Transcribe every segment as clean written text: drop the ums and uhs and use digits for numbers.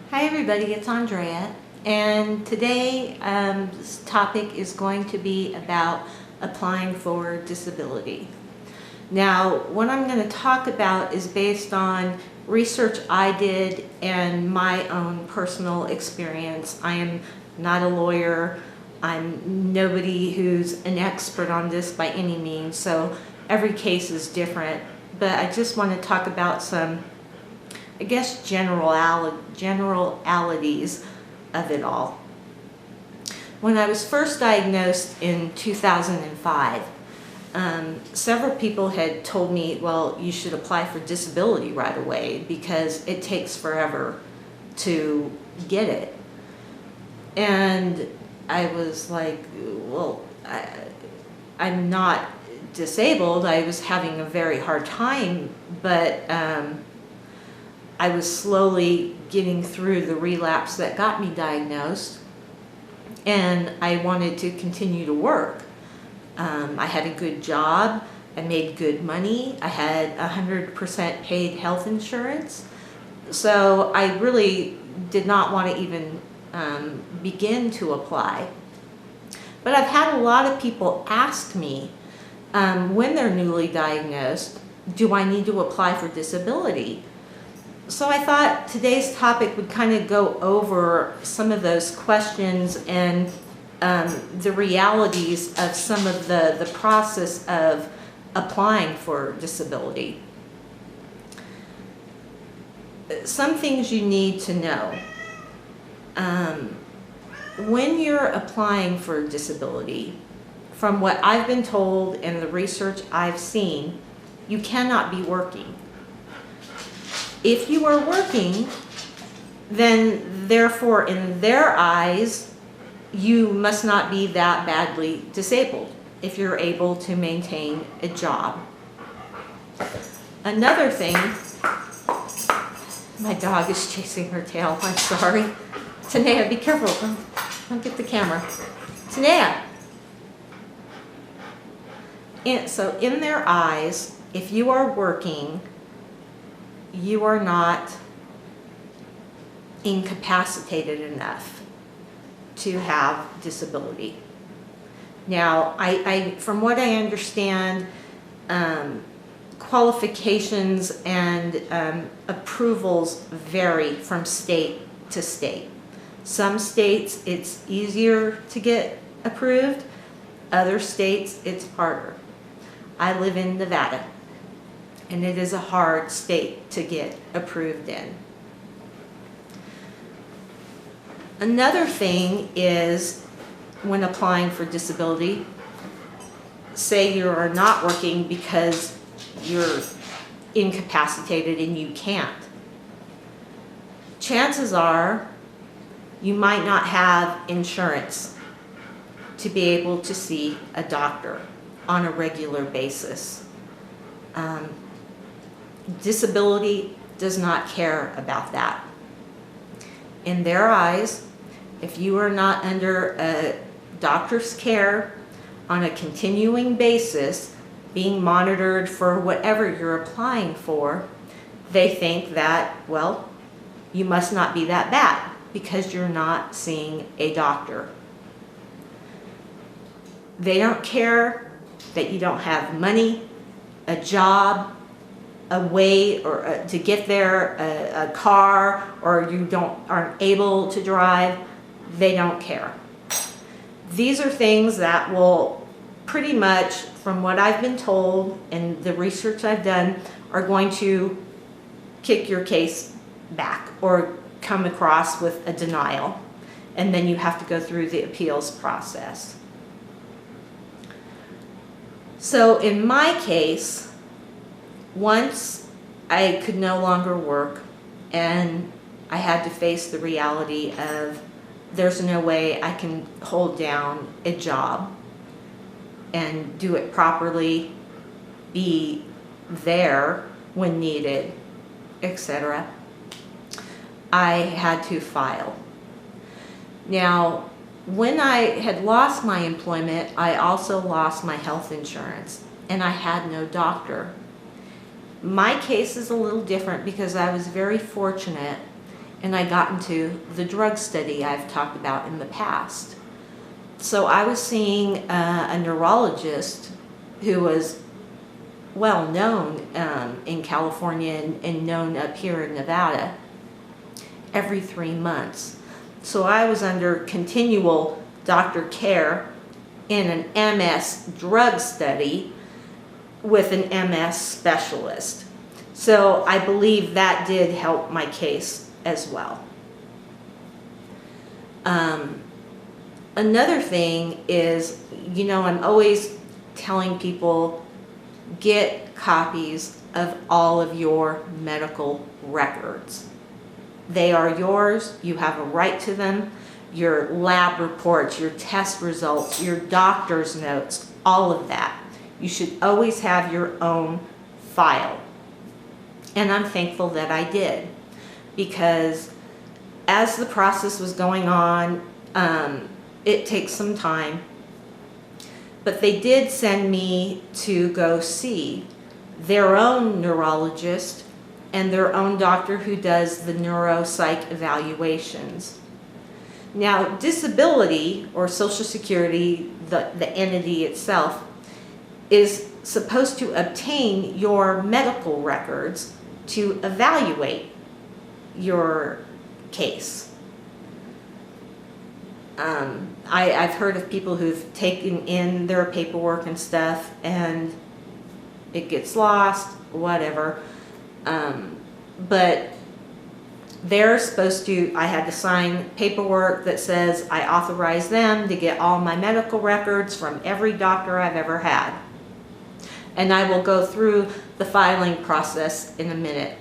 Hi everybody, it's Andrea, and today this topic is going to be about applying for disability. Now, what I'm going to talk about is based on research I did and my own personal experience. I am not a lawyer. I'm nobody who's an expert on this by any means, so every case is different. But I just want to talk about some, I guess, generalities of it all. When I was first diagnosed in 2005, several people had told me, well, you should apply for disability right away because it takes forever to get it. And I was like, well, I'm not disabled. I was having a very hard time, but I was slowly getting through the relapse that got me diagnosed, and I wanted to continue to work. I had a good job, I made good money, I had 100% paid health insurance, so I really did not want to even begin to apply. But I've had a lot of people ask me when they're newly diagnosed, do I need to apply for disability? So I thought today's topic would kind of go over some of those questions and the realities of some of the process of applying for disability. Some things you need to know. When you're applying for disability, from what I've been told and the research I've seen, you cannot be working. If you are working, then therefore in their eyes, you must not be that badly disabled if you're able to maintain a job. Another thing, my dog is chasing her tail, I'm sorry. Tanea, be careful, don't get the camera. Tanea! So in their eyes, if you are working, you are not incapacitated enough to have disability. Now, from what I understand, qualifications and approvals vary from state to state. Some states it's easier to get approved, other states it's harder. I live in Nevada, and it is a hard state to get approved in. Another thing is when applying for disability, say you are not working because you're incapacitated and you can't. Chances are you might not have insurance to be able to see a doctor on a regular basis. Disability does not care about that. In their eyes, if you are not under a doctor's care on a continuing basis, being monitored for whatever you're applying for, they think that, well, you must not be that bad because you're not seeing a doctor. They don't care that you don't have money, a job, a way or to get there, a car, or you aren't able to drive. They don't care. These are things that will pretty much, from what I've been told and the research I've done, are going to kick your case back or come across with a denial, and then you have to go through the appeals process. So in my case, once I could no longer work and I had to face the reality of there's no way I can hold down a job and do it properly, be there when needed, etc., I had to file. Now, when I had lost my employment, I also lost my health insurance, and I had no doctor. My case is a little different because I was very fortunate and I got into the drug study I've talked about in the past. So I was seeing a neurologist who was well known in California and known up here in Nevada every 3 months. So I was under continual doctor care in an MS drug study with an MS specialist. So I believe that did help my case as well. Another thing is, I'm always telling people, get copies of all of your medical records. They are yours. You have a right to them. Your lab reports, your test results, your doctor's notes, all of that. You should always have your own file. And I'm thankful that I did, because as the process was going on, it takes some time, but they did send me to go see their own neurologist and their own doctor who does the neuropsych evaluations. Now, disability, or Social Security, the entity itself, is supposed to obtain your medical records to evaluate your case. I've heard of people who've taken in their paperwork and stuff and it gets lost, whatever. But they're supposed to, I had to sign paperwork that says I authorize them to get all my medical records from every doctor I've ever had. And I will go through the filing process in a minute.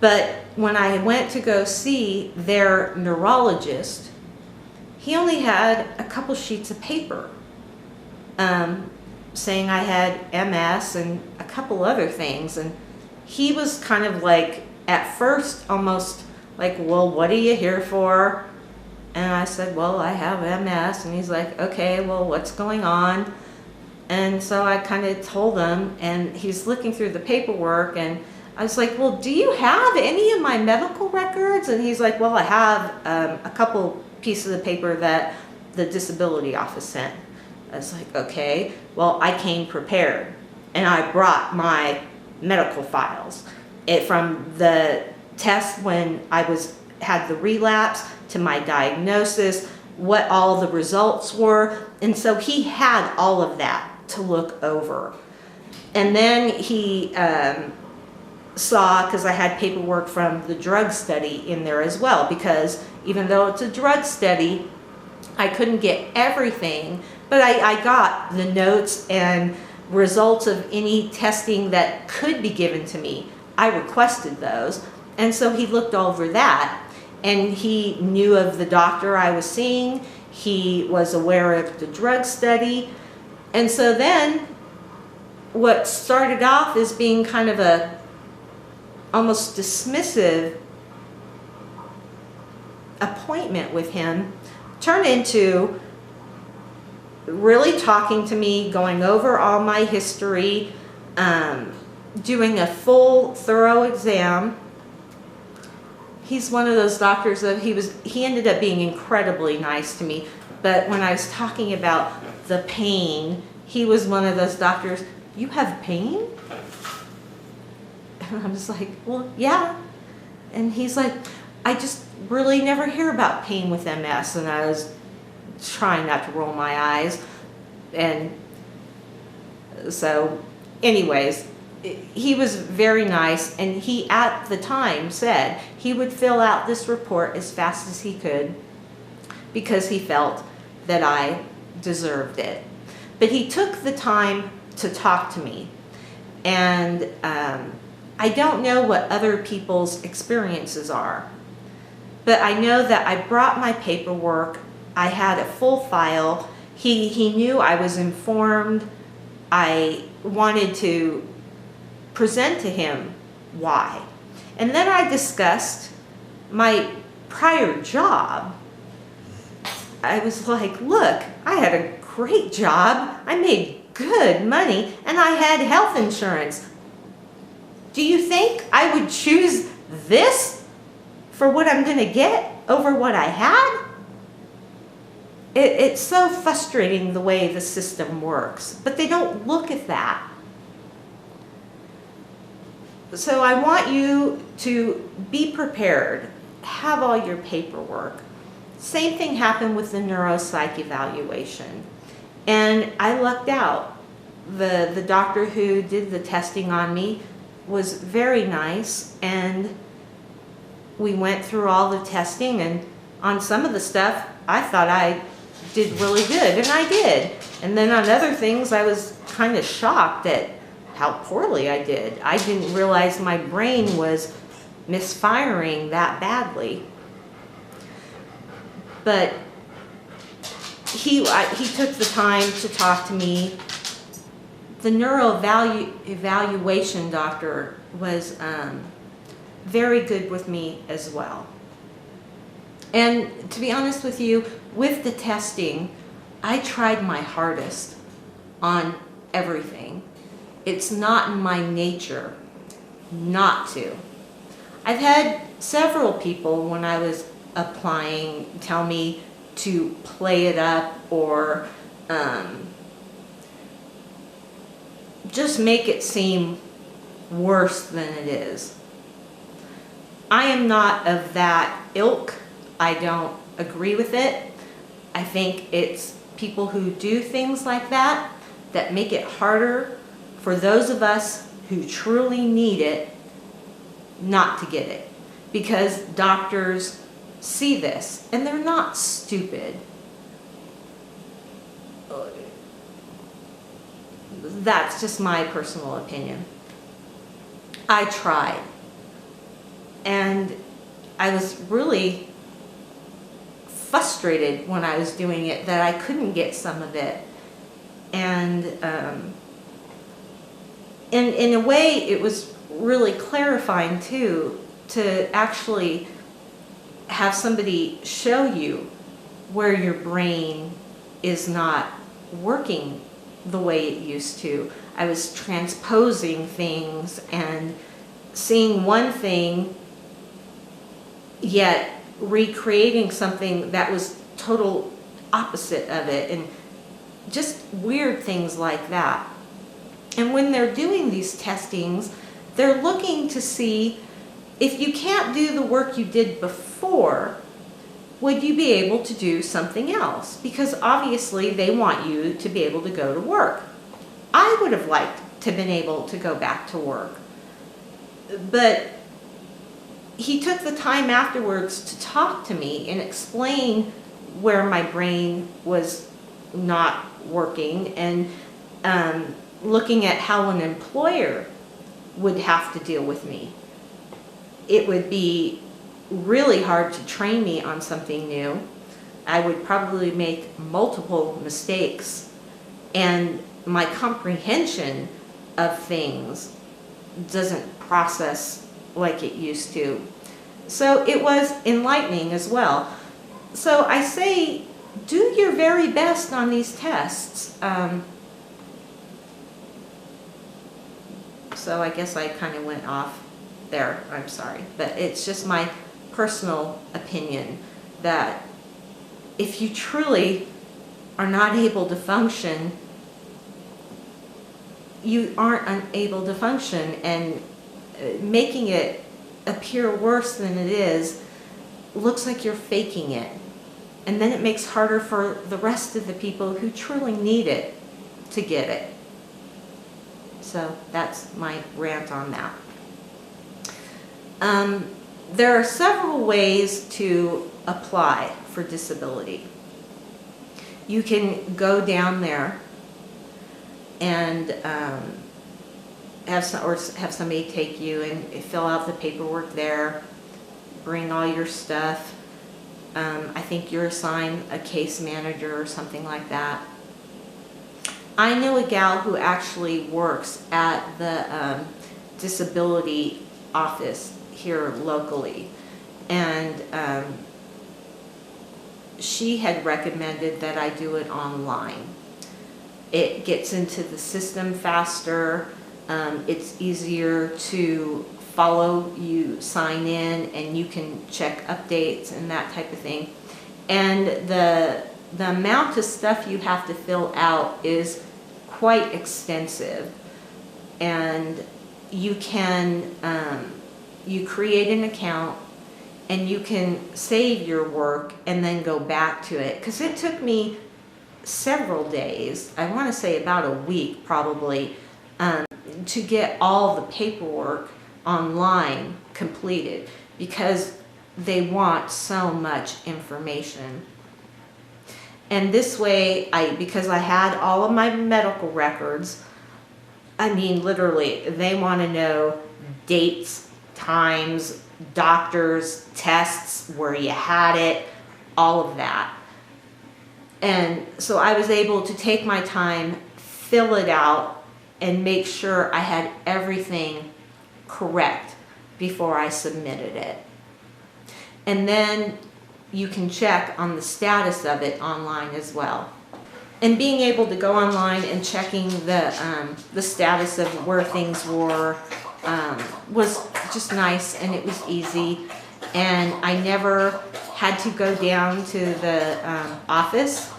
But when I went to go see their neurologist, he only had a couple sheets of paper saying I had MS and a couple other things. And he was kind of like, at first, almost like, well, what are you here for? And I said, well, I have MS. And he's like, okay, well, what's going on? And so I kind of told him, and he's looking through the paperwork, and I was like, well, do you have any of my medical records? And he's like, well, I have a couple pieces of paper that the disability office sent. I was like, okay, well, I came prepared, and I brought my medical files. From the test when I had the relapse to my diagnosis, what all the results were. And so he had all of that to look over. And then he saw, because I had paperwork from the drug study in there as well, because even though it's a drug study, I couldn't get everything, but I got the notes and results of any testing that could be given to me. I requested those, and so he looked over that, and he knew of the doctor I was seeing. He was aware of the drug study, and so then what started off as being kind of a almost dismissive appointment with him turned into really talking to me, going over all my history, doing a full, thorough exam. He's one of those doctors that he ended up being incredibly nice to me. But when I was talking about the pain, he was one of those doctors, you have pain? And I'm just like, well, yeah. And he's like, I just really never hear about pain with MS. And I was trying not to roll my eyes. And so anyways, he was very nice, and he at the time said he would fill out this report as fast as he could because he felt that I deserved it. But he took the time to talk to me, and I don't know what other people's experiences are, but I know that I brought my paperwork. I had a full file. He knew I was informed. I wanted to present to him why. And then I discussed my prior job. I was like, look, I had a great job. I made good money, and I had health insurance. Do you think I would choose this for what I'm going to get over what I had. It's so frustrating the way the system works, but they don't look at that. So I want you to be prepared, have all your paperwork. Same thing happened with the neuropsych evaluation. And I lucked out. The doctor who did the testing on me was very nice, and we went through all the testing, and on some of the stuff I thought I did really good, and I did. And then on other things I was kind of shocked at how poorly I did. I didn't realize my brain was misfiring that badly. But he took the time to talk to me. The evaluation doctor was very good with me as well. And to be honest with you, with the testing, I tried my hardest on everything. It's not in my nature not to. I've had several people when I was applying tell me to play it up or just make it seem worse than it is. I am not of that ilk. I don't agree with it. I think it's people who do things like that that make it harder for those of us who truly need it not to get it. Because doctors see this, and they're not stupid. That's just my personal opinion. I tried, and I was really frustrated when I was doing it that I couldn't get some of it. And in a way, it was really clarifying too, to actually have somebody show you where your brain is not working the way it used to. I was transposing things and seeing one thing, yet recreating something that was total opposite of it, and just weird things like that. And when they're doing these testings, they're looking to see if you can't do the work you did before, would you be able to do something else? Because obviously they want you to be able to go to work. I would have liked to have been able to go back to work. But he took the time afterwards to talk to me and explain where my brain was not working, and looking at how an employer would have to deal with me. It would be really hard to train me on something new. I would probably make multiple mistakes, and my comprehension of things doesn't process like it used to. So it was enlightening as well. So I say, do your very best on these tests. So I guess I kind of went off there, I'm sorry. But it's just my personal opinion that if you truly are not able to function, you aren't unable to function, and making it appear worse than it is looks like you're faking it. And then it makes harder for the rest of the people who truly need it to get it. So that's my rant on that. There are several ways to apply for disability. You can go down there and have somebody take you and fill out the paperwork there, bring all your stuff. I think you're assigned a case manager or something like that. I know a gal who actually works at the disability office here locally, and she had recommended that I do it online. It gets into the system faster. It's easier to follow, you sign in, and you can check updates and that type of thing. And the amount of stuff you have to fill out is quite extensive. And you can, you create an account and you can save your work and then go back to it. Because it took me several days, I want to say about a week probably, to get all the paperwork online completed, because they want so much information. And this way, because I had all of my medical records, I mean literally, they want to know dates, times, doctors, tests, where you had it, all of that. And so I was able to take my time, fill it out, and make sure I had everything correct before I submitted it. And then you can check on the status of it online as well. And being able to go online and checking the status of where things were was just nice, and it was easy. And I never had to go down to the office.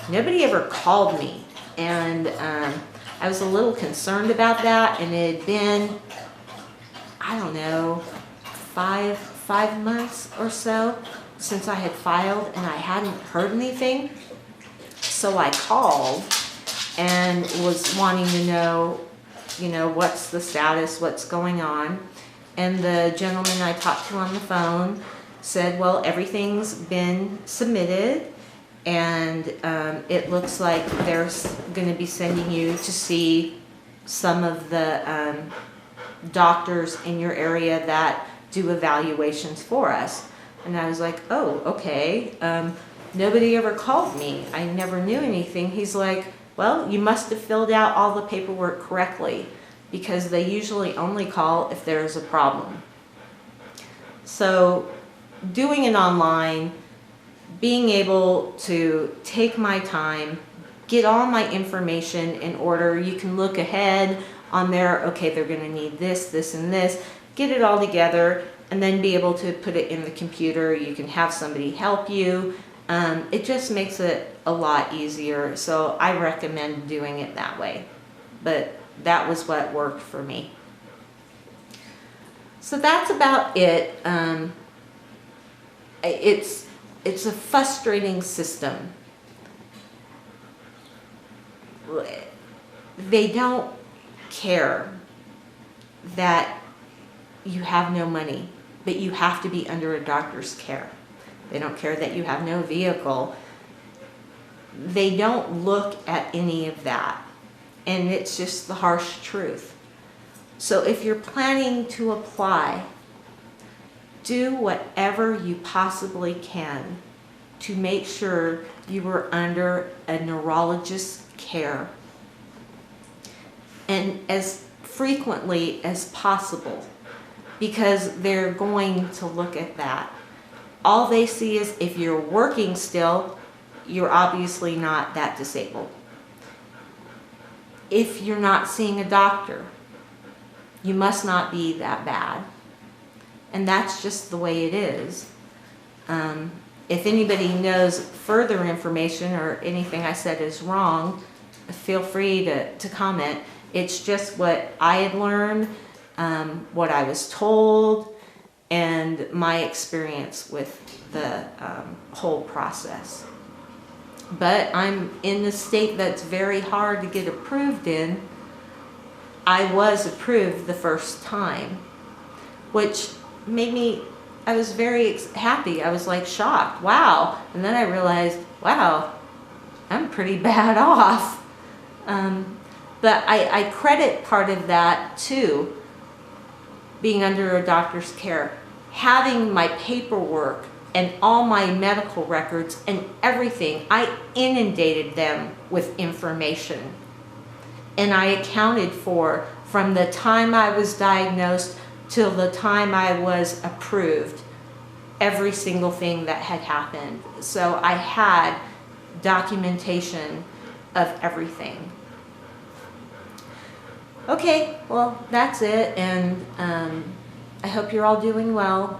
Nobody ever called me, and I was a little concerned about that. And it had been, I don't know, five months or so since I had filed, and I hadn't heard anything. So I called and was wanting to know, what's the status, what's going on. And the gentleman I talked to on the phone said, well, everything's been submitted, and it looks like they're going to be sending you to see some of the doctors in your area that do evaluations for us. And I was like, oh, okay. Nobody ever called me. I never knew anything. He's like, well, you must have filled out all the paperwork correctly, because they usually only call if there's a problem. So doing it online, being able to take my time, get all my information in order. You can look ahead on there, okay, they're gonna need this, this, and this, get it all together, and then be able to put it in the computer. You can have somebody help you. It just makes it a lot easier, so I recommend doing it that way. But that was what worked for me. So that's about it. It's a frustrating system. They don't care that you have no money, but you have to be under a doctor's care. They don't care that you have no vehicle. They don't look at any of that. And it's just the harsh truth. So if you're planning to apply, do whatever you possibly can to make sure you are under a neurologist's care, and as frequently as possible, because they're going to look at that. All they see is if you're working still, you're obviously not that disabled. If you're not seeing a doctor, you must not be that bad. And that's just the way it is. If anybody knows further information or anything I said is wrong, feel free to comment. It's just what I had learned, what I was told, and my experience with the whole process. But I'm in a state that's very hard to get approved in. I was approved the first time, which made me, I was very happy. I was like shocked, wow. And then I realized, wow, I'm pretty bad off. But I credit part of that to being under a doctor's care, having my paperwork and all my medical records and everything. I inundated them with information, and I accounted for from the time I was diagnosed till the time I was approved, every single thing that had happened. So I had documentation of everything. Okay, well, that's it. And I hope you're all doing well.